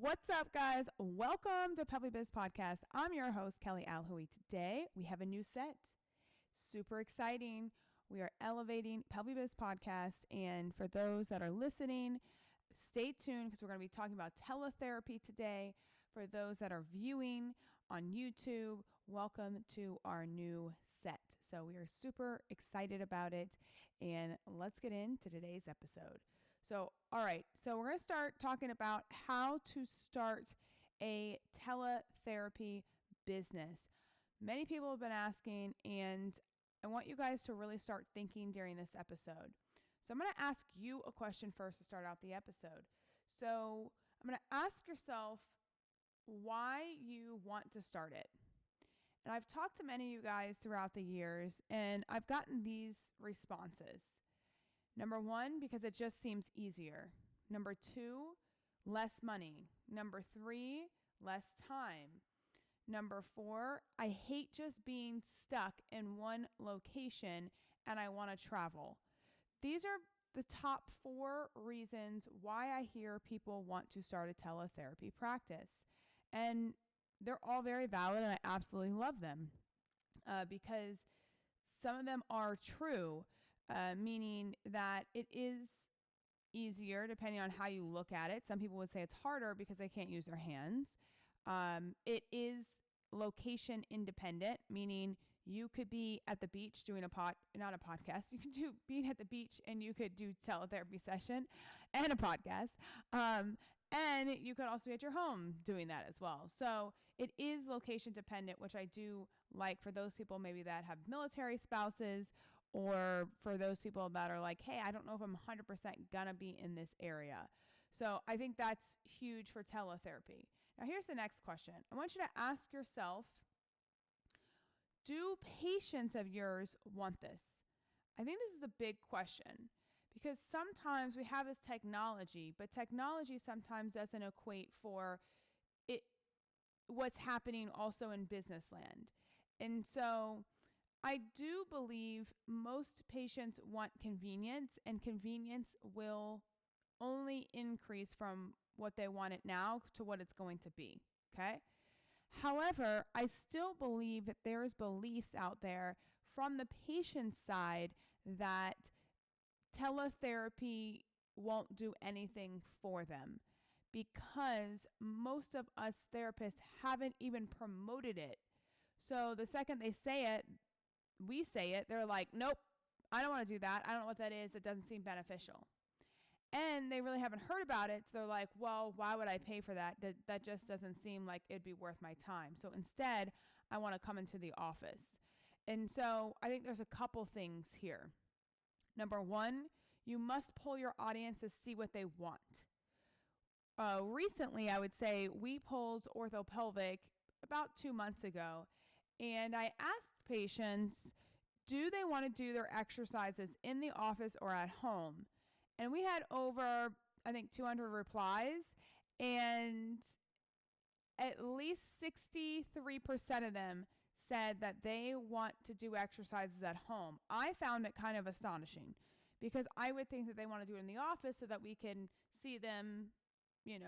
What's up, guys? Welcome to PelviBiz Podcast. I'm your host, Kelly Alhooie. Today, we have a new set. Super exciting. We are elevating PelviBiz Podcast. And for those that are listening, stay tuned because we're going to be talking about teletherapy today. For those that are viewing on YouTube, welcome to our new set. So we are super excited about it. And let's get into today's episode. All right. So we're going to start talking about how to start a teletherapy business. Many people have been asking, and I want you guys to really start thinking during this episode. So I'm going to ask you a question first to start out the episode. So I'm going to ask yourself why you want to start it. And I've talked to many of you guys throughout the years, and I've gotten these responses. Number one, because it just seems easier. Number two, less money. Number three, less time. Number four, I hate just being stuck in one location and I want to travel. These are the top 4 reasons why I hear people want to start a teletherapy practice. And they're all very valid and I absolutely love them because some of them are true. Meaning that it is easier depending on how you look at it. Some people would say it's harder because they can't use their hands. It is location independent, meaning you could be at the beach doing not a podcast. You could being at the beach and you could do teletherapy session and a podcast. And you could also be at your home doing that as well. So it is location dependent, which I do like for those people maybe that have military spouses, or for those people that are like, hey, I don't know if I'm 100% gonna be in this area. So I think that's huge for teletherapy. Now here's the next question. I want you to ask yourself, do patients of yours want this? I think this is a big question because sometimes we have this technology, but technology sometimes doesn't equate for it, what's happening also in business land. And so I do believe most patients want convenience, and convenience will only increase from what they want it now to what it's going to be, okay? However, I still believe that there's beliefs out there from the patient's side that teletherapy won't do anything for them because most of us therapists haven't even promoted it. So the second they say it, we say it, they're like, nope, I don't want to do that. I don't know what that is. It doesn't seem beneficial. And they really haven't heard about it. So they're like, well, why would I pay for that? That just doesn't seem like it'd be worth my time. So instead, I want to come into the office. And so I think there's a couple things here. Number one, you must poll your audience to see what they want. Recently, I would say we polled orthopelvic about 2 months ago. And I asked patients, do they want to do their exercises in the office or at home? And we had over, I think, 200 replies. And at least 63% of them said that they want to do exercises at home. I found it kind of astonishing because I would think that they want to do it in the office so that we can see them,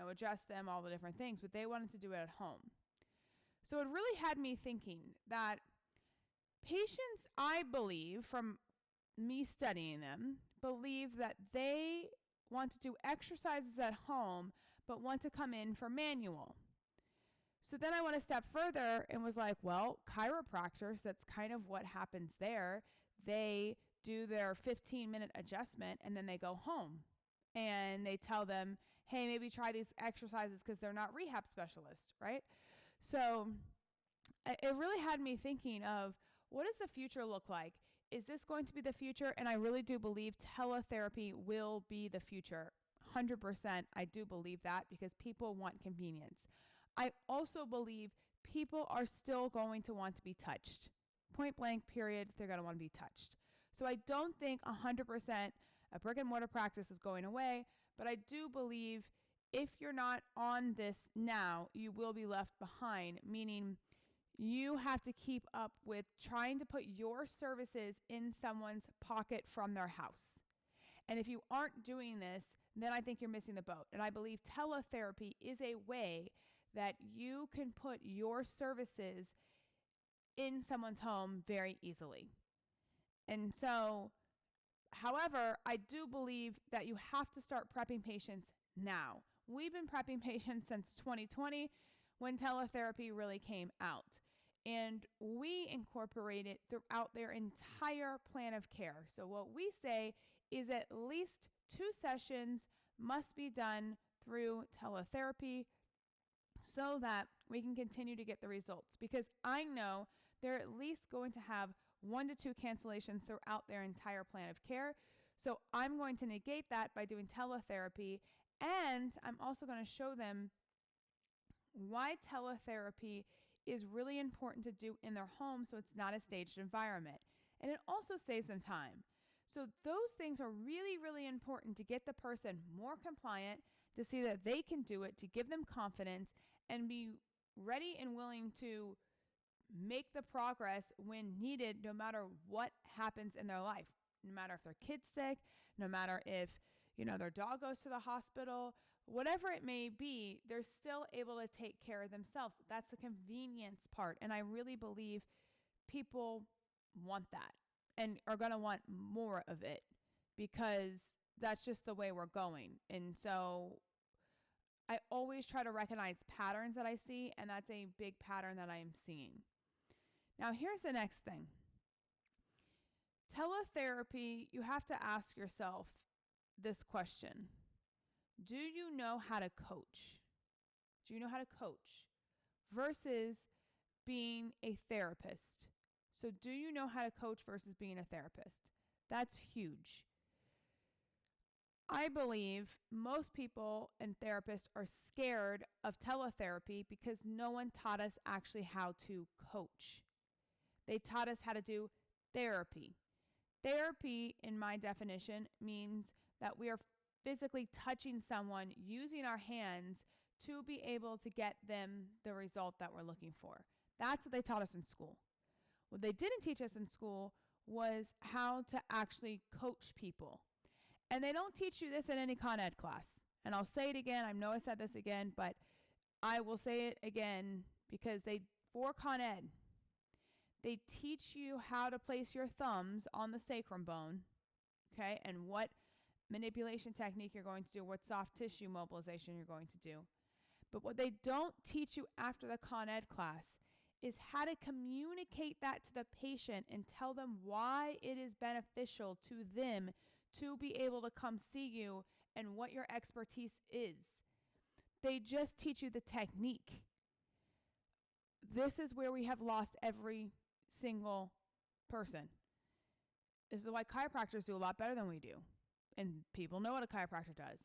adjust them, all the different things. But they wanted to do it at home. So it really had me thinking that patients, I believe, from me studying them, believe that they want to do exercises at home, but want to come in for manual. So then I went a step further and was like, well, chiropractors, that's kind of what happens there. They do their 15-minute adjustment and then they go home. And they tell them, hey, maybe try these exercises because they're not rehab specialists, right? So it really had me thinking of, what does the future look like? Is this going to be the future? And I really do believe teletherapy will be the future. 100%. I do believe that because people want convenience. I also believe people are still going to want to be touched. Point blank, period. They're going to want to be touched. So I don't think 100% a brick-and-mortar practice is going away, but I do believe if you're not on this now, you will be left behind, meaning you have to keep up with trying to put your services in someone's pocket from their house. And if you aren't doing this, then I think you're missing the boat. And I believe teletherapy is a way that you can put your services in someone's home very easily. And so, however, I do believe that you have to start prepping patients now. We've been prepping patients since 2020 when teletherapy really came out. And we incorporate it throughout their entire plan of care. So what we say is at least 2 sessions must be done through teletherapy so that we can continue to get the results. Because I know they're at least going to have 1 to 2 cancellations throughout their entire plan of care. So I'm going to negate that by doing teletherapy. And I'm also going to show them why teletherapy is really important to do in their home so it's not a staged environment. And it also saves them time. So those things are really, really important to get the person more compliant, to see that they can do it, to give them confidence, and be ready and willing to make the progress when needed, no matter what happens in their life. No matter if their kid's sick, no matter if, their dog goes to the hospital, whatever it may be, they're still able to take care of themselves. That's the convenience part. And I really believe people want that and are going to want more of it because that's just the way we're going. And so I always try to recognize patterns that I see, and that's a big pattern that I am seeing. Now, here's the next thing. Teletherapy, you have to ask yourself this question. Do you know how to coach? Do you know how to coach versus being a therapist? So do you know how to coach versus being a therapist? That's huge. I believe most people and therapists are scared of teletherapy because no one taught us actually how to coach. They taught us how to do therapy. Therapy, in my definition, means that we are physically touching someone using our hands to be able to get them the result that we're looking for. That's what they taught us in school. What they didn't teach us in school was how to actually coach people. And they don't teach you this in any Con Ed class. And I'll say it again. I know I said this again, but I will say it again because for Con Ed, they teach you how to place your thumbs on the sacrum bone, okay, and what manipulation technique you're going to do, what soft tissue mobilization you're going to do. But what they don't teach you after the Con Ed class is how to communicate that to the patient and tell them why it is beneficial to them to be able to come see you and what your expertise is. They just teach you the technique. This is where we have lost every single person. This is why chiropractors do a lot better than we do. And people know what a chiropractor does.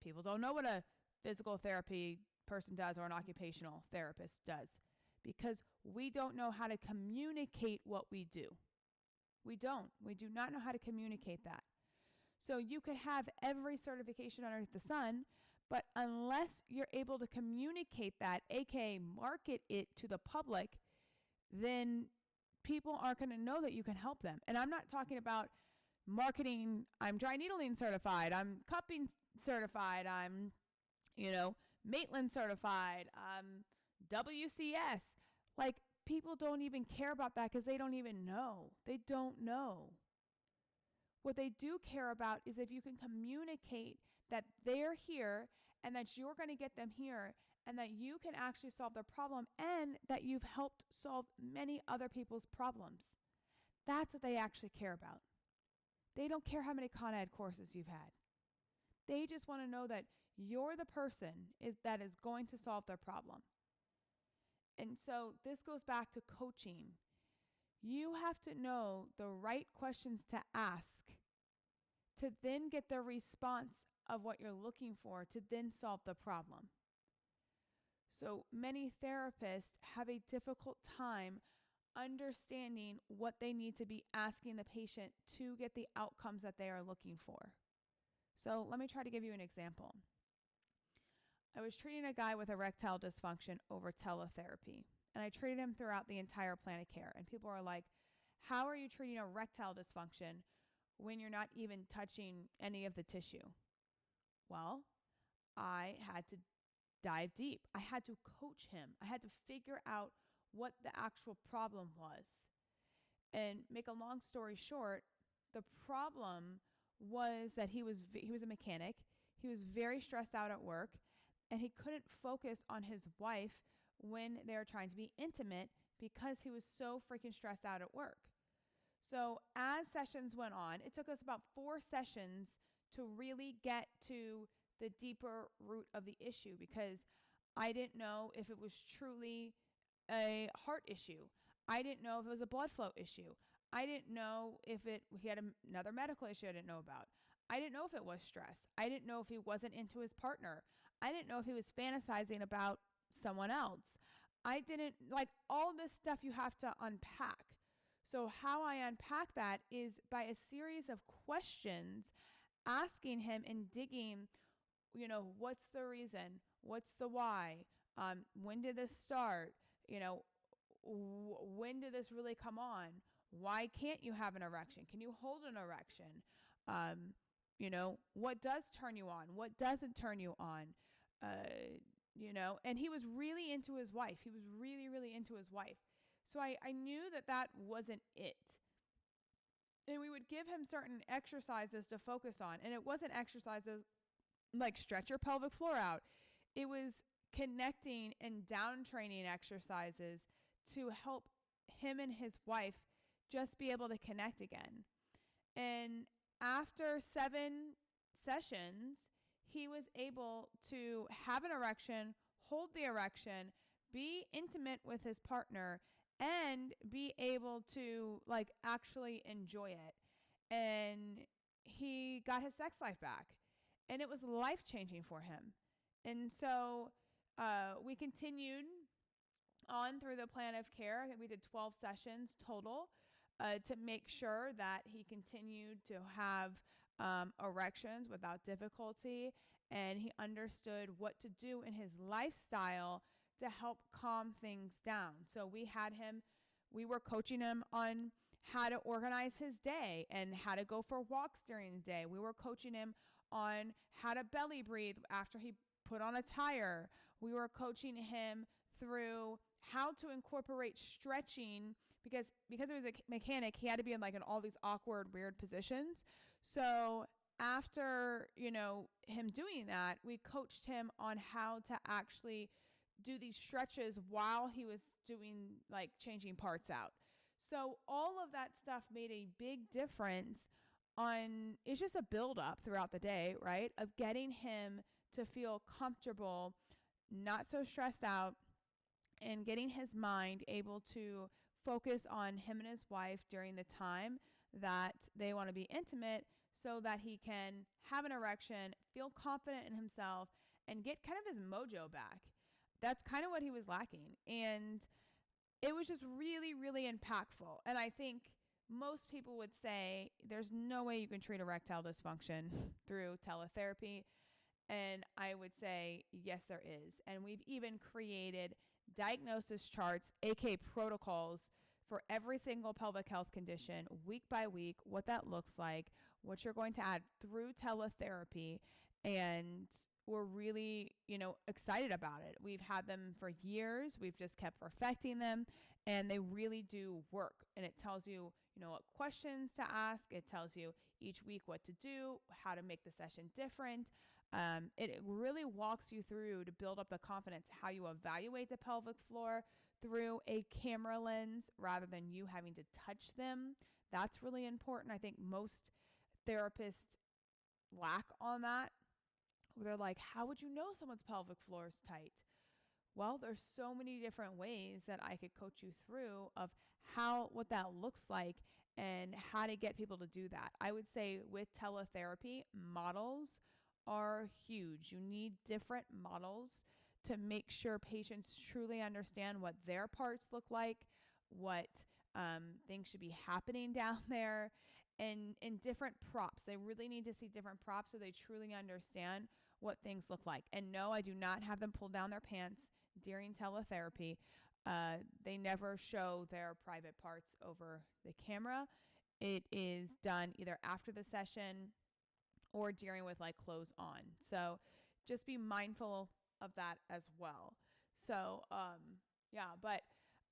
People don't know what a physical therapy person does or an occupational therapist does because we don't know how to communicate what we do. We don't. We do not know how to communicate that. So you could have every certification under the sun, but unless you're able to communicate that, aka market it to the public, then people aren't going to know that you can help them. And I'm not talking about marketing, I'm dry needling certified, I'm cupping certified, I'm, Maitland certified, WCS. Like, people don't even care about that because they don't even know. They don't know. What they do care about is if you can communicate that they're here and that you're going to get them here and that you can actually solve their problem and that you've helped solve many other people's problems. That's what they actually care about. They don't care how many Con Ed courses you've had. They just want to know that you're the person that is going to solve their problem. And so this goes back to coaching. You have to know the right questions to ask to then get the response of what you're looking for to then solve the problem. So many therapists have a difficult time understanding what they need to be asking the patient to get the outcomes that they are looking for. So let me try to give you an example. I was treating a guy with erectile dysfunction over teletherapy, and I treated him throughout the entire plan of care. And people are like, how are you treating erectile dysfunction when you're not even touching any of the tissue? Well, I had to dive deep. I had to coach him. I had to figure out what the actual problem was. And make a long story short, the problem was that he was a mechanic. He was very stressed out at work, and he couldn't focus on his wife when they were trying to be intimate because he was so freaking stressed out at work. So as sessions went on, it took us about 4 sessions to really get to the deeper root of the issue, because I didn't know if it was truly a heart issue. I didn't know if it was a blood flow issue. I didn't know if he had another medical issue I didn't know about. I didn't know if it was stress. I didn't know if he wasn't into his partner. I didn't know if he was fantasizing about someone else. I didn't, like, all this stuff you have to unpack. So how I unpack that is by a series of questions, asking him and digging, what's the reason? What's the why? When did this start? When did this really come on? Why can't you have an erection? Can you hold an erection? What does turn you on? What doesn't turn you on? And he was really into his wife. He was really, really into his wife. So I knew that wasn't it. And we would give him certain exercises to focus on. And it wasn't exercises like stretch your pelvic floor out. It was connecting and down training exercises to help him and his wife just be able to connect again. And after 7 sessions, he was able to have an erection, hold the erection, be intimate with his partner, and be able to actually enjoy it. And he got his sex life back, and it was life-changing for him. And so we continued on through the plan of care. I think we did 12 sessions total to make sure that he continued to have erections without difficulty, and he understood what to do in his lifestyle to help calm things down. So we were coaching him on how to organize his day and how to go for walks during the day. We were coaching him on how to belly breathe after he put on a tire. We were coaching him through how to incorporate stretching, because he was a mechanic, he had to be in all these awkward, weird positions. So after, him doing that, we coached him on how to actually do these stretches while he was doing changing parts out. So all of that stuff made a big difference it's just a build up throughout the day, right? Of getting him to feel comfortable, not so stressed out, and getting his mind able to focus on him and his wife during the time that they want to be intimate, so that he can have an erection, feel confident in himself, and get kind of his mojo back. That's kind of what he was lacking. And it was just really, really impactful. And I think most people would say there's no way you can treat erectile dysfunction through teletherapy. And I would say, yes, there is. And we've even created diagnosis charts, aka protocols, for every single pelvic health condition, week by week, what that looks like, what you're going to add through teletherapy. And we're really, excited about it. We've had them for years. We've just kept perfecting them, and they really do work. And it tells you, what questions to ask. It tells you each week what to do, how to make the session different. It really walks you through to build up the confidence, how you evaluate the pelvic floor through a camera lens rather than you having to touch them. That's really important. I think most therapists lack on that. They're like, how would you know someone's pelvic floor is tight? Well, there's so many different ways that I could coach you through of what that looks like and how to get people to do that. I would say with teletherapy, models are huge. You need different models to make sure patients truly understand what their parts look like, what things should be happening down there, and different props. They really need to see different props so they truly understand what things look like. And no, I do not have them pull down their pants during teletherapy. They never show their private parts over the camera. it is done either after the session or during with like clothes on. So just be mindful of that as well. So, yeah, but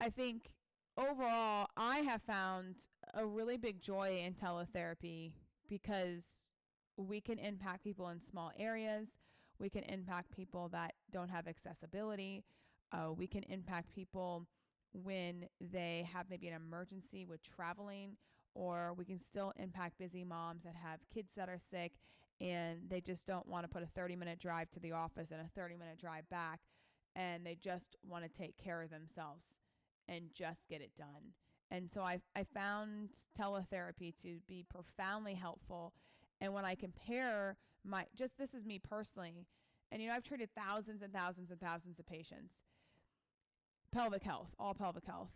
I think overall, I have found a really big joy in teletherapy because we can impact people in small areas. We can impact people that don't have accessibility. We can impact people when they have maybe an emergency with traveling, or we can still impact busy moms that have kids that are sick and they just don't want to put a 30-minute drive to the office and a 30-minute drive back, and they just want to take care of themselves and just get it done. And so I found teletherapy to be profoundly helpful. And when I compare this is me personally, and I've treated thousands and thousands and thousands of patients, pelvic health, all pelvic health.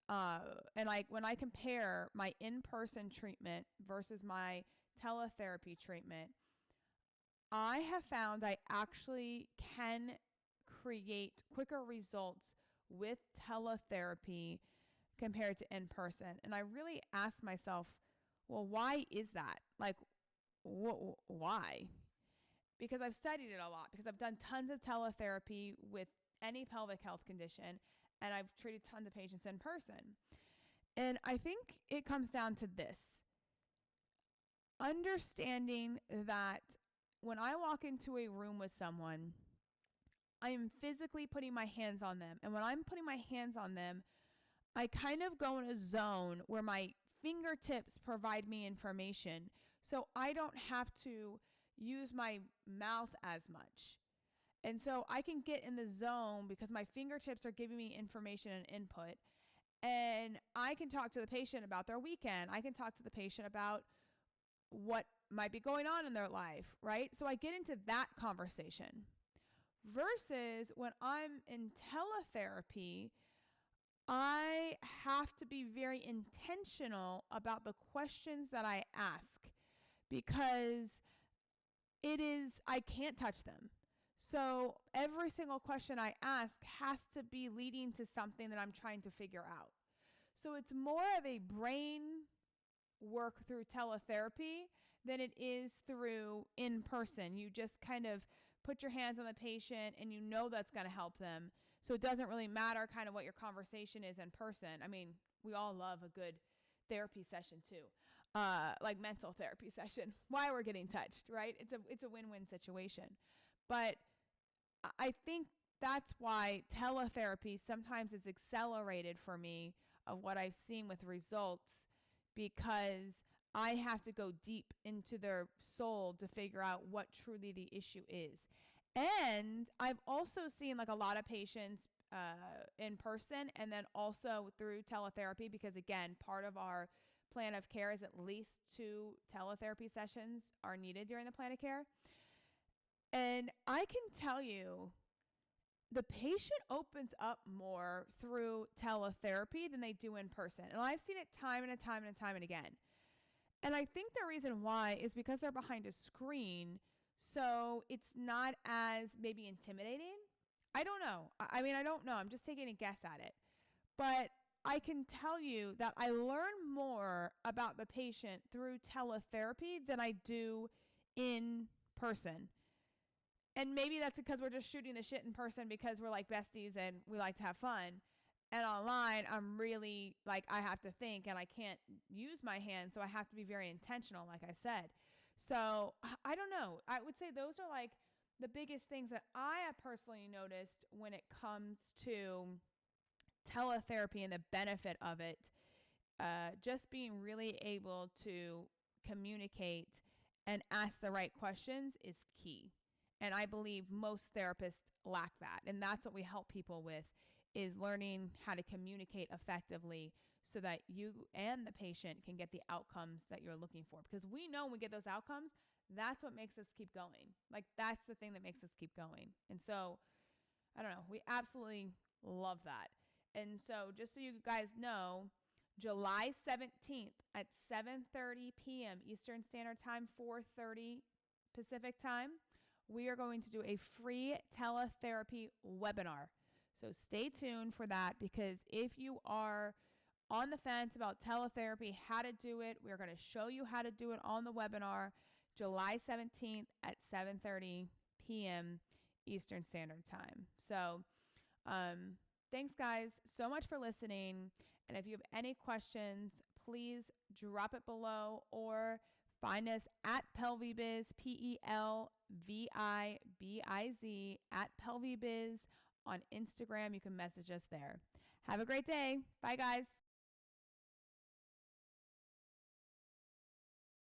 And when I compare my in-person treatment versus my teletherapy treatment, I have found I actually can create quicker results with teletherapy compared to in person. And I really asked myself, well, why is that? Like, why? Because I've studied it a lot, because I've done tons of teletherapy with any pelvic health condition, and I've treated tons of patients in person. And I think it comes down to this: understanding that when I walk into a room with someone, I am physically putting my hands on them. And when I'm putting my hands on them, I kind of go in a zone where my fingertips provide me information. So I don't have to use my mouth as much. And so I can get in the zone because my fingertips are giving me information and input. And I can talk to the patient about their weekend. I can talk to the patient about what might be going on in their life, right? So I get into that conversation. Versus when I'm in teletherapy, I have to be very intentional about the questions that I ask, because I can't touch them. So every single question I ask has to be leading to something that I'm trying to figure out. So it's more of a brain work through teletherapy than it is through in person. You just kind of put your hands on the patient and that's going to help them. So it doesn't really matter kind of what your conversation is in person. I mean, we all love a good therapy session too, like mental therapy session, why we're getting touched, right? It's a win-win situation. But I think that's why teletherapy sometimes is accelerated for me of what I've seen with results, because I have to go deep into their soul to figure out what truly the issue is. And I've also seen like a lot of patients in person and then also through teletherapy, because again, part of our plan of care is at least 2 teletherapy sessions are needed during the plan of care. And I can tell you, the patient opens up more through teletherapy than they do in person. And I've seen it time and time and time and again. And I think the reason why is because they're behind a screen, so it's not as maybe intimidating. I don't know. I mean, I don't know. I'm just taking a guess at it. But I can tell you that I learn more about the patient through teletherapy than I do in person. And maybe that's because we're just shooting the shit in person because we're like besties and we like to have fun. And online, I'm really like, I have to think and I can't use my hands. So I have to be very intentional, like I said. So I don't know. I would say those are like the biggest things that I have personally noticed when it comes to teletherapy and the benefit of it. Just being really able to communicate and ask the right questions is key. And I believe most therapists lack that. And that's what we help people with, is learning how to communicate effectively so that you and the patient can get the outcomes that you're looking for. Because we know when we get those outcomes, that's what makes us keep going. Like, that's the thing that makes us keep going. And so, I don't know, we absolutely love that. And so just so you guys know, July 17th at 7:30 p.m. Eastern Standard Time, 4:30 Pacific Time, we are going to do a free teletherapy webinar. So stay tuned for that, because if you are on the fence about teletherapy, how to do it, we're going to show you how to do it on the webinar July 17th at 7:30 p.m. Eastern Standard Time. So thanks, guys, so much for listening. And if you have any questions, please drop it below or find us at PelviBiz, PelviBiz, at PelviBiz on Instagram. You can message us there. Have a great day. Bye, guys.